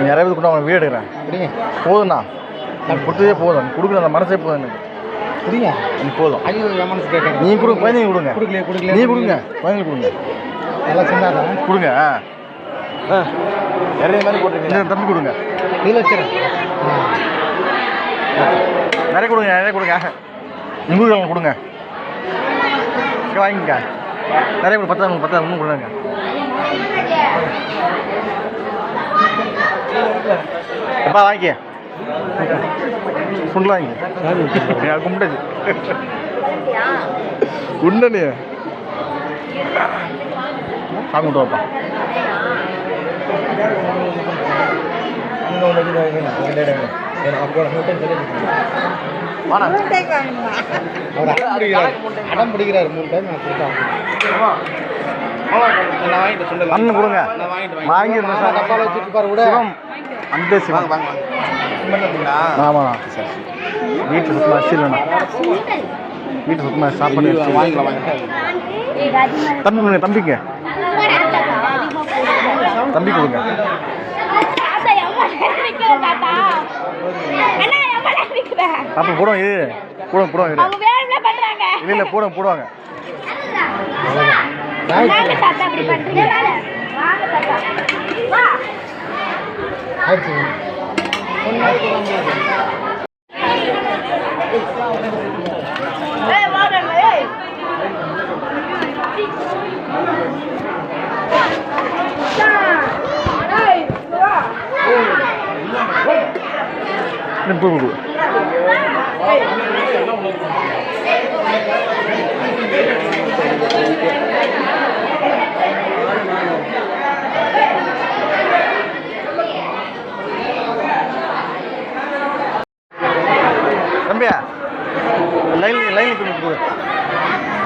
நிறைய பேர் கூட அவன் வீடு எடுக்கிறேன் போதுண்ணா நான் கொடுத்ததே போதும் கொடுக்குற அந்த மனசே போதும் எனக்கு புரியுங்க நீ போதும் ஐயோ என் மனசு கேட்க நீ கொடுங்க குழந்தைங்க கொடுங்க கொடுக்கல நீ கொடுங்க குழந்தைங்க கொடுங்க நல்லா சின்னாதான் கொடுங்க நிறைய மாதிரி போட்டுருங்க தம்பி கொடுங்க நீல வச்சுறேன் நிறைய கொடுங்க உங்களுக்கு கொடுங்க வாங்கிக்க நிறைய கொடுங்க 10 இன்னும் கொடுங்க எப்பா வாங்கிக்க ஃபுல் வாங்கிக்க கும்பிட்டாச்சு உண்டனே சாமி விட்டு வாப்பா அடம் பிடிக்கிறாரு 3 டைம் அண்ணன் கொடுங்க வாங்கி டப்பால வச்சுட்டு பாரு கூட அந்த சிவம் ஆமாண்ணா சரி வீட்டில் சுத்தமாக அரிசிஇல்லைண்ணா வீட்டில் சுத்தமாக சாப்பாடு தம்பி கொடுங்க தம்பிக்கு தம்பி கொடுங்க அப்போ போடுவோம் இது போடுவோம் இல்லை போடுவாங்க தம்பியா லைன்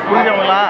புரிஞ்சவங்களா